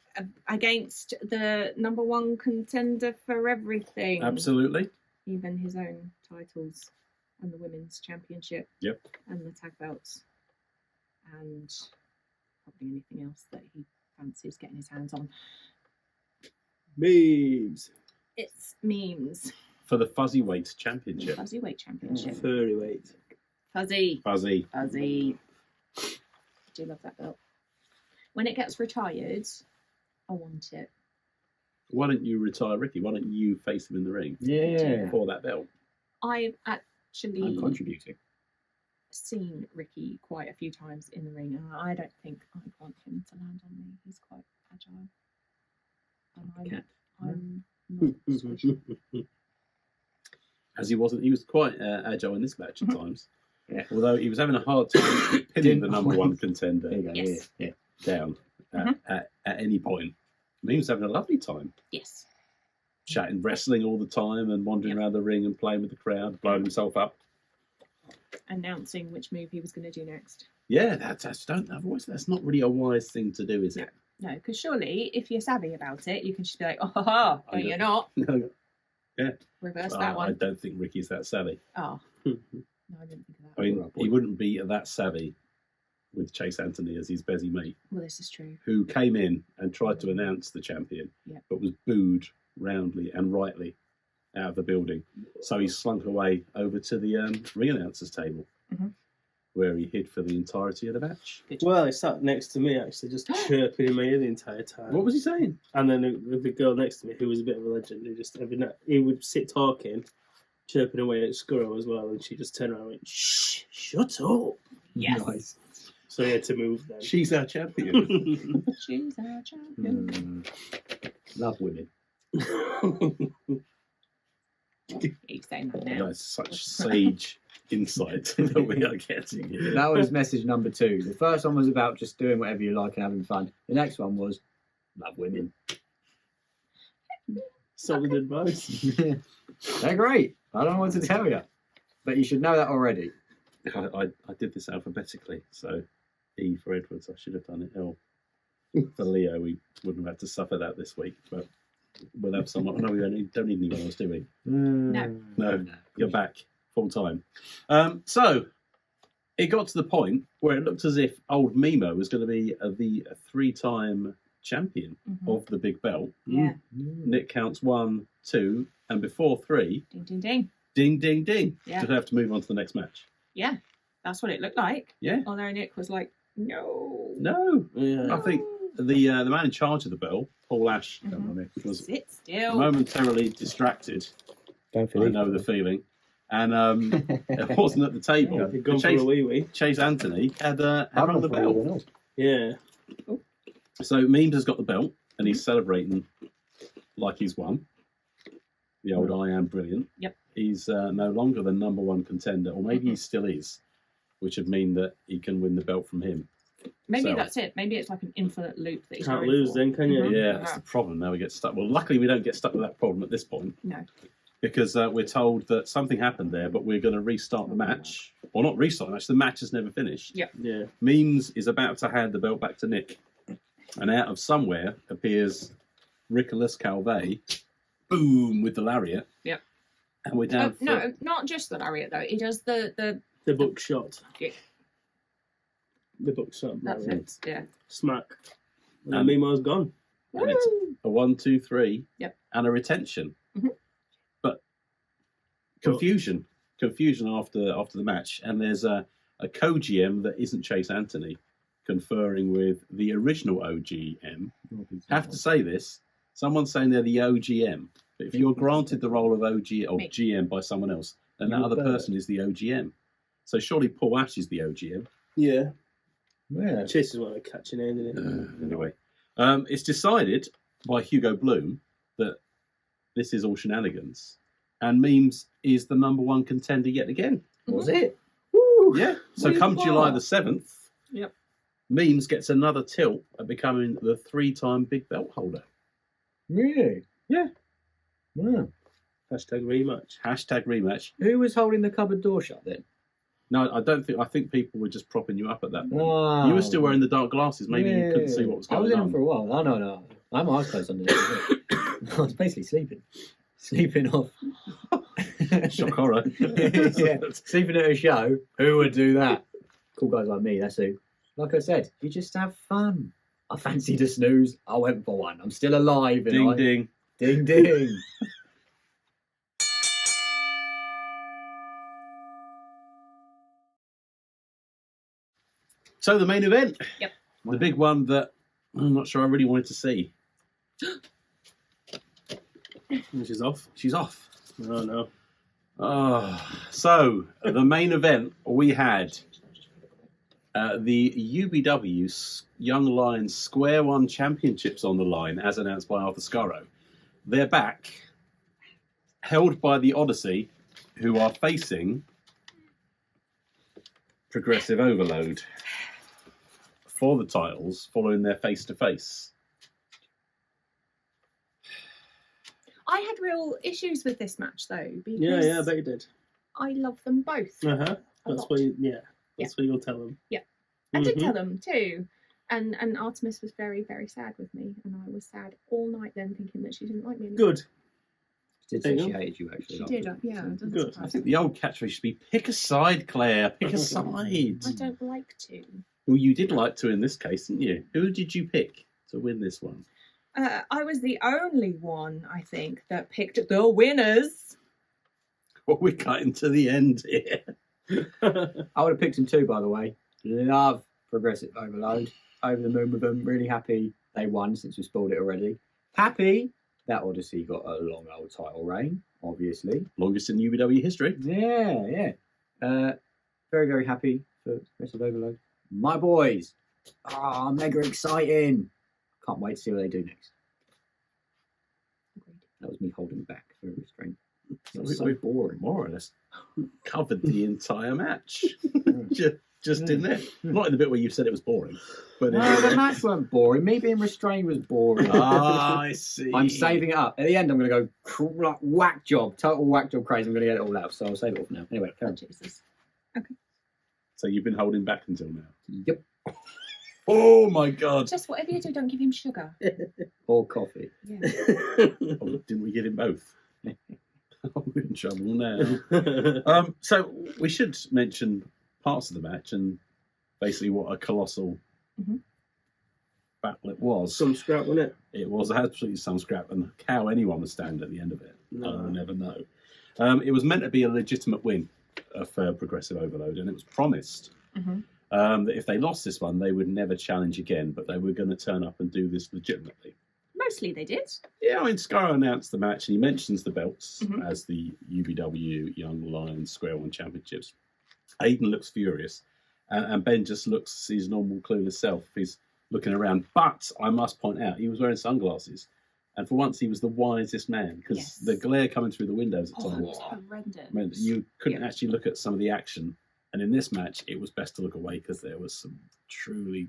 against the number one contender for everything. Absolutely. Even his own titles and the women's championship. Yep. And the tag belts. And probably anything else that he fancies getting his hands on. Memes. It's memes. For the Fuzzy Weight Championship. Fuzzy weight championship. Furry weight. Fuzzy. Fuzzy. I do love that belt. When it gets retired, I want it. Why don't you retire Ricky? Why don't you face him in the ring Yeah. for that belt? I've actually I'm contributing. seen Ricky quite a few times in the ring, and I don't think I want him to land on me. He's quite agile. And Cat. I'm not squishy. As he wasn't, he was quite agile in this match at times. Yeah. Although he was having a hard time pinning the number one contender There you go. Yes. Yeah. down at any point. I mean, he was having a lovely time, Yes. chatting wrestling all the time and wandering around the ring and playing with the crowd, blowing himself up. Announcing which move he was going to do next. Yeah, that's not really a wise thing to do, is it? No, because surely if you're savvy about it, you can just be like, oh, ha, ha. No, you're not. No. Reverse I that one. don't think Ricky's that savvy. Oh. No, I didn't think of that. I mean, he wouldn't be that savvy with Chase Anthony as his busy mate, Well, this is true. who came in and tried to announce the champion, but was booed roundly and rightly out of the building. So he slunk away over to the ring announcers table, where he hid for the entirety of the match. Well, he sat next to me actually, just chirping in my ear the entire time. What was he saying? And then the girl next to me, who was a bit of a legend, who just every night he would sit talking, chirping away at Skuro as well, and she just turned around and went, "Shh, shut up." Yes. Nice. So he had to move then. She's our champion. She's our champion. Love women. Keep saying that now. That's such sage insight that we are getting here. That was message number 2. The first one was about just doing whatever you like and having fun. The next one was love women. Solid advice. They're great. I don't know what to tell you, but you should know that already. I did this alphabetically, so E for Edwards, I should have done it. L for Leo, we wouldn't have had to suffer that this week, but we'll have someone. No, we don't need anyone else, do we? No. No, you're back full time. So it got to the point where it looked as if old Mimo was going to be the 3-time champion of the big belt. Yeah. Nick counts 1, 2, and before 3, Ding, ding, ding. ding, ding, ding. Yeah. Just have to move on to the next match. Yeah. That's what it looked like. Yeah. Although Nick was like, no. No, Yeah. I think the man in charge of the belt, Paul Ash, was Sit still. momentarily distracted. Don't I know the feeling, and it wasn't at the table. He'd gone for a wee wee. Chase Anthony had rung the bell. Yeah. So Memes has got the belt, and he's celebrating like he's won. The old I am brilliant. Yep. He's no longer the number one contender, or maybe he still is, which would mean that he can win the belt from him. Maybe So- that's it. Maybe it's like an infinite loop that he's Can't going lose for. then, can you? Mhm. Yeah, that's the problem. Now we get stuck. Well, luckily we don't get stuck with that problem at this point. No. Because we're told that something happened there, but we're going to restart the match. Or not restart the match, the match has never finished. Yep. Yeah. Memes is about to hand the belt back to Nick. And out of somewhere appears Nicholas Calvet, boom, with the lariat. Yep. And we're down for... No, not just the lariat though. He does the The buckshot. Yeah. The buckshot. that's right. it. Yeah. Smack. And then Mimo's gone. And it's a 1, 2, 3, Yep. and a retention. Mhm. But confusion after the match, and there's a co-GM that isn't Chase Anthony conferring with the original OGM. Have to say this: someone's saying they're the OGM, but if you're granted the role of OG or Me. GM by someone else, then that You other bet. person is the OGM. So surely Paul Ash is the OGM. Yeah. Yeah. Chase is one of catching in, isn't it? Anyway, it's decided by Hugo Bloom that this is all shenanigans, and Memes is the number one contender yet again. Was it? Yeah. So What come is July that? the 7th, Yep. Memes gets another tilt at becoming the 3-time big belt holder. Really? Yeah. Yeah. Hashtag rematch. Hashtag rematch. Who was holding the cupboard door shut then? No, I don't think. I think people were just propping you up at that point. Oh. You were still wearing the dark glasses. Maybe you couldn't see what was I was going in them on. for a while. Oh, no. I had my eyes closed under it. I was basically sleeping. Sleeping off. Shock horror. Yeah. Sleeping at a show. Who would do that? Cool guys like me, that's who. Like I said, you just have fun. I fancied a snooze. I went for one. I'm still alive. Ding ding. Ding ding. So the main event. Yep. The big one that I'm not sure I really wanted to see. She's off. She's off. Oh, no. So the main event, we had the UBW Young Lions Square One Championships on the line, as announced by Arthur Scarro. They're back, held by the Odyssey, who are facing Progressive Overload for the titles, following their face-to-face. I had real issues with this match though because Yeah, I bet you did. I love them both. Uh huh. A That's lot. what. That's what you'll tell them. I did Mhm. tell them too. And Artemis was very, very sad with me, and I was sad all night then, thinking that she didn't like me anymore. Good. Did There say you she go. hated you actually. She after. did, yeah. It doesn't Good. I surprise think me. the old catchphrase should be, pick a side, Claire, pick a side. I don't like to. Well, you did like to in this case, didn't you? Who did you pick to win this one? I was the only one, I think, that picked the winners. Well, we're cutting to the end here. I would have picked them too, by the way. Love Progressive Overload. Over the moon with them. Really happy they won since we spoiled it already. Happy that Odyssey got a long old title reign, obviously. Longest in UBW history. Yeah. Very, very happy for Progressive Overload. My boys. Mega exciting. Can't wait to see what they do next. That was me holding back for restraint. That was so boring. More or less covered the entire match. just in there. Not in the bit where you said it was boring. But No, the match weren't boring. Me being restrained was boring. I see. I'm saving it up. At the end, I'm going to go whack job, total whack job crazy. I'm going to get it all out, so I'll save it all for now. Anyway, Oh, carry on. Jesus. So you've been holding back until now. Yep. Oh my God. Just whatever you do, don't give him sugar. Or coffee. Yeah. Oh, didn't we get him both? Oh, we're in trouble now. So we should mention parts of the match and basically what a colossal battle it was. Some scrap, wasn't it? It was absolutely some scrap, and how anyone would stand at the end of it, I No. will never know. It was meant to be a legitimate win for Progressive Overload, and it was promised that if they lost this one, they would never challenge again, but they were going to turn up and do this legitimately. Mostly they did. Yeah, I mean, Scarro announced the match, and he mentions the belts as the UBW Young Lions Square One Championships. Aiden looks furious, and Ben just looks his normal clueless self. He's looking around, but I must point out, he was wearing sunglasses. And for once, he was the wisest man, because Yes. the glare coming through the windows at Oh, it times was horrendous. meant that you couldn't actually look at some of the action. And in this match, it was best to look away, because there was some truly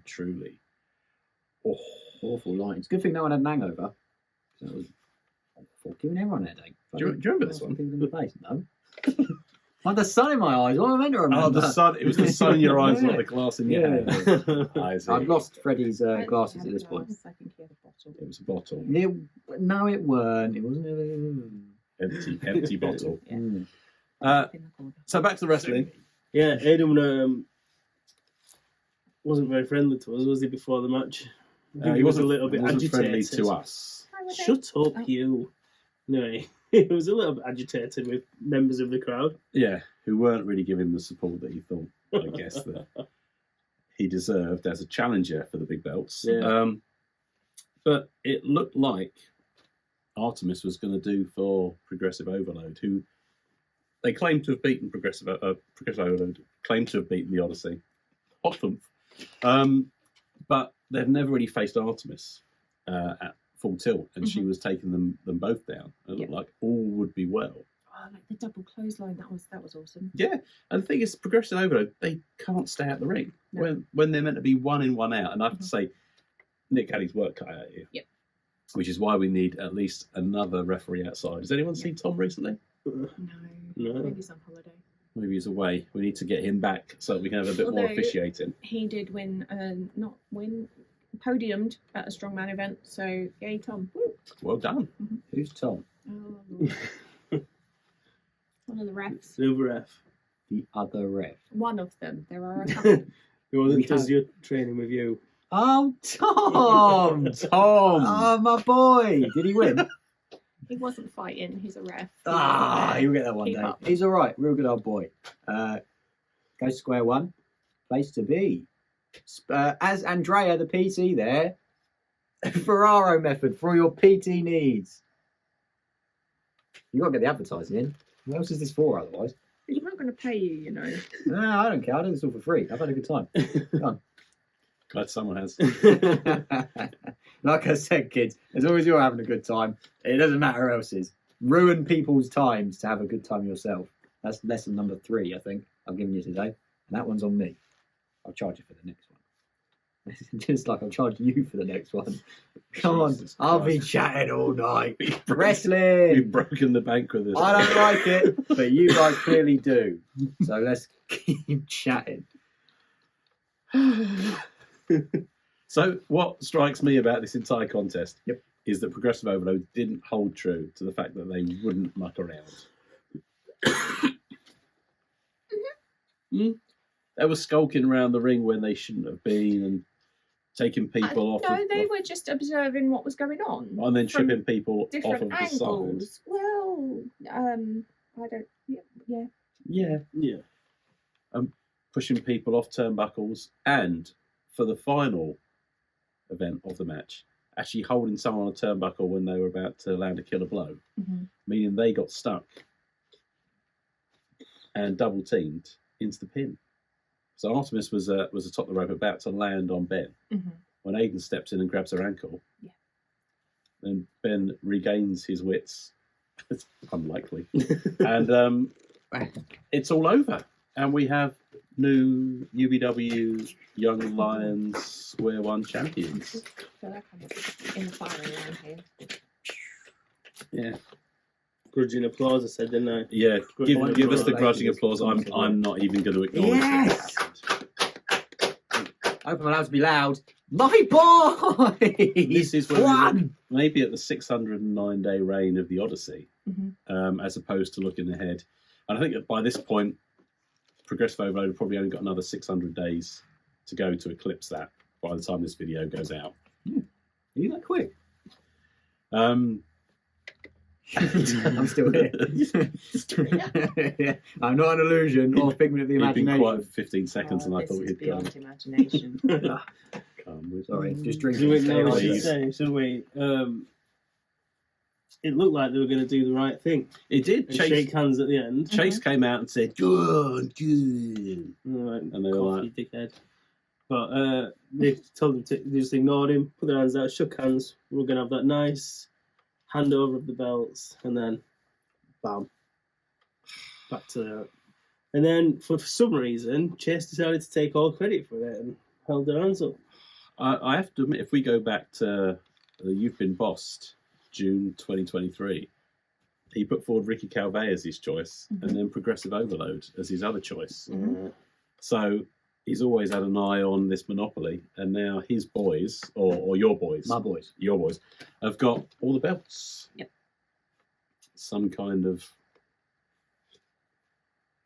Awful lines. Good thing no one had an hangover. So it was awful. Giving everyone a headache. Do you remember this one? In the face? No. I had the sun in my eyes. What am I meant to remember? Oh, the sun! It was the sun in your eyes, not the glass in your Yeah. hand. I see. I've lost Freddie's I don't glasses think at this he point. had a glass, I think he had a bottle. It was a bottle, No, it weren't. It wasn't. empty bottle. Yeah. Mm. In the corner. So back to the wrestling. Yeah, Aiden wasn't very friendly to us, was he, before the match? I think he was a little bit wasn't friendly agitated. to us. Hi, Rebecca. Shut up, Oh. you. Anyway, he was a little bit agitated with members of the crowd. Yeah, who weren't really giving him the support that he thought, I guess, that he deserved as a challenger for the big belts. Yeah. But it looked like Artemis was going to do for Progressive Overload, who they claimed to have beaten Progressive Overload, claimed to have beaten the Odyssey. Often. But they've never really faced Artemis at full tilt, and she was taking them both down. It looked like all would be well. Oh, like the double clothesline. That was awesome. Yeah, and the thing is, Progressive Overload, they can't stay out the ring No. when they're meant to be one in, one out. And I have to say, Nick had his work cut out here. Yep. which is why we need at least another referee outside. Has anyone seen Tom recently? No. No. Maybe he's on holiday. Maybe he's away. We need to get him back so that we can have a bit more Although- officiating. He did podiumed at a strongman event. So yay, Tom. Woo. Well done. Who's Tom? Oh, Lord. One of the refs. Silver ref. The other ref. One of them. There are a couple. The one that We does have- your training with you. Oh, Tom! Tom! Oh, my boy! Did he win? He wasn't fighting. He's a ref. He'll get that one Keep day. up. He's all right. Real good old boy. Go square one. Place to be. As Andrea, the PT there, Ferraro method for all your PT needs. You got to get the advertising in. What else is this for otherwise? He's not going to pay you, you know. No, I don't care. I do this all for free. I've had a good time. Glad someone has. Like I said, kids, as long as you're having a good time, it doesn't matter who else is. Ruin people's times to have a good time yourself. That's lesson number 3, I think, I've given you today. And that one's on me. I'll charge you for the next one. Just like I'll charge you for the next one. Come Jesus on, I'll be Christ. chatting all night. We've Wrestling! broken the bank with this. I don't like it, but you guys clearly do. So let's keep chatting. So what strikes me about this entire contest Yep. is that Progressive Overload didn't hold true to the fact that they wouldn't muck around. They were skulking around the ring when they shouldn't have been and taking people off. No, they were just observing what was going on. And then from tripping people off different of the side. angles. Well, I don't. Yeah. Yeah. Yeah. Pushing people off turnbuckles, and for the final event of the match, actually holding someone on a turnbuckle when they were about to land a killer blow, Mhm. meaning they got stuck and double teamed into the pin. So Artemis was atop the rope about to land on Ben Mhm. when Aiden steps in and grabs her ankle. Yeah. Then Ben regains his wits. It's unlikely. And it's all over. And we have new UBW Young Lions Square One champions. So they're kind of in the firing line here. Yeah. Grudging applause, I said, didn't I? Yeah. Good Give point. us the Well, grudging ladies, applause. I'm possibly. not even going to acknowledge Yes! that. I hope I'm allowed to be loud. My boy! This is when we one. maybe at the 609-day reign of the Odyssey, Mhm. as opposed to looking ahead. And I think that by this point, Progressive Overload have probably only got another 600 days to go to eclipse that by the time this video goes out. Are you that quick? Um, I'm still here. I'm not an illusion or figment of the It'd been imagination. quite 15 seconds, and I This thought is he'd gone. beyond imagination. Come with Sorry, me. just So drinking. wait, no, I should Please. say, so wait, it looked like they were going to do the right thing It did. and Chase, shake hands at the end. Chase came out and said, "Good, good." Right, And they were coffee dickhead. But they told him they just ignored him, put their hands out, shook hands. We're going to have that nice handover of the belts, and then bam, back to that. And then for some reason, Chase decided to take all credit for it and held their hands up. I have to admit, if we go back to You've Been Bossed, June 2023, he put forward Ricky Calvet as his choice, and then Progressive Overload as his other choice. So he's always had an eye on this monopoly, and now his boys, or your boys, My boys. have got all the belts. Yep. Some kind of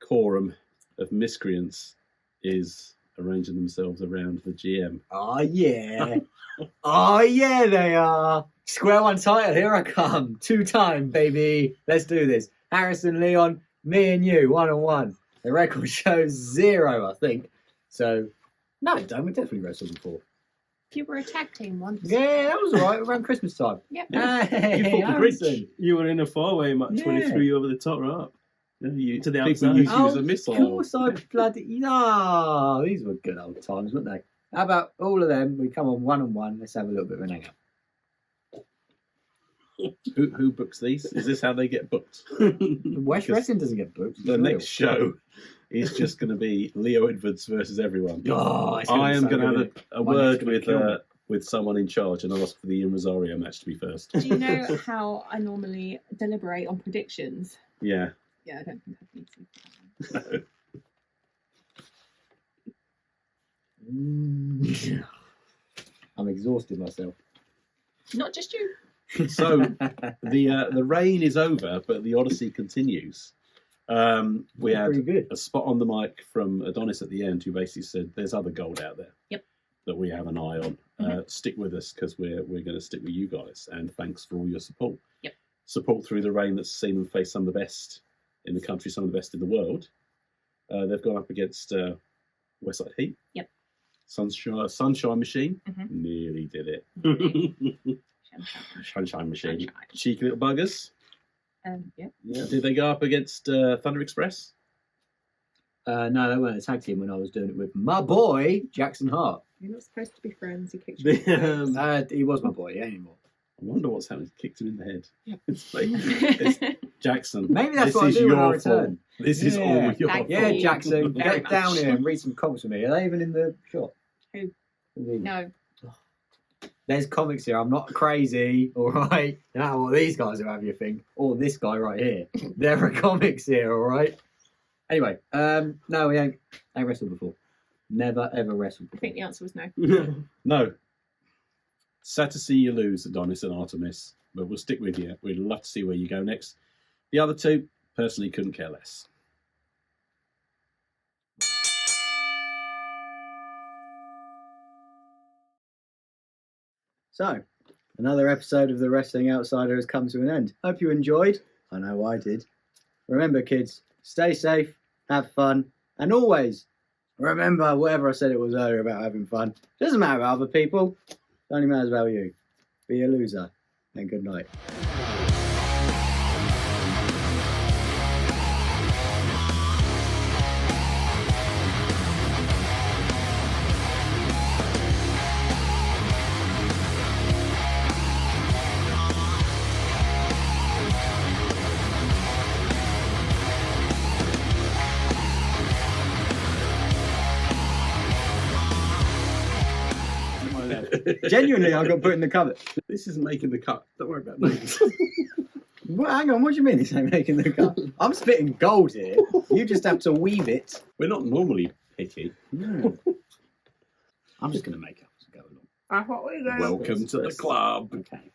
quorum of miscreants is arranging themselves around the GM. Oh, yeah. Oh, yeah, they are. Square One title, here I come. 2-time, baby. Let's do this. Harrison, Leon, me and you, 1-on-1. The record shows 0, I think. So, no, it don't. We definitely wrestled before. You were a tag team once. Yeah, that was all right. Around Christmas time. Yep. Hey, You fought the Harrison. Grinch. You were in a four-way match when he Yeah. threw you over the top rope. You, To the people outside. use you as a Of missile. course, I bloody. Oh, these were good old times, weren't they? How about all of them? We come on 1-on-1. Let's have a little bit of an hang up. Who books these? Is this how they get booked? West Because Wrestling doesn't get booked. The it's next show is just going to be Leo Edwards versus everyone. real. Oh, it's gonna I be am so going to good, have isn't a My word neck's gonna with kill me. with someone in charge and ask for the Ian Rosario match to be first. Do you know how I normally deliberate on predictions? Yeah. Yeah, I don't think I need to. No. I'm exhausted myself. Not just you. So the rain is over, but the Odyssey continues. We had Pretty good. a spot on the mic from Adonis at the end who basically said there's other gold out there. Yep. That we have an eye on. Stick with us because we're going to stick with you guys, and thanks for all your support. Yep. Support through the rain that's seen them face some of the best in the country, some of the best in the world. They've gone up against Westside Heat. Yep. Sunshine Machine. Mhm. Nearly did it. Sunshine. Sunshine Machine. Sunshine. Cheeky little buggers. Yeah. Yeah. Did they go up against Thunder Express? No, they weren't a tag team when I was doing it with my boy, Jackson Hart. You're not supposed to be friends. He kicked you in the face. He was my boy, yeah, anymore. I wonder what's happened. Kicked him in the head. Yep. It's like, it's Jackson. Maybe that's this what I is do when I your return. fault. This is all Yeah. your Thank fault. Yeah, you. Jackson, Very get down much. here and read some comics with me. Are they even in the shop? Who? No. No. There's comics here. I'm not crazy, all right? You know what these guys are having you think, or this guy right here. There are comics here, all right? Anyway, no, we ain't wrestled before. Never ever wrestled I before. think the answer was no. No. Sad to see you lose, Adonis and Artemis, but we'll stick with you. We'd love to see where you go next. The other two, personally, couldn't care less. So, another episode of The Wrestling Outsider has come to an end. Hope you enjoyed. I know I did. Remember, kids, stay safe, have fun, and always remember whatever I said it was earlier about having fun. Doesn't matter about other people. It only matters about you. Be a loser, and good night. Genuinely, I got put in the cupboard. This isn't making the cut. Don't worry about names. Well, hang on, what do you mean this ain't making the cut? I'm spitting gold here. You just have to weave it. We're not normally picky. No. I'm just going to make up as I go along. I thought we were going. Welcome to the club. Okay.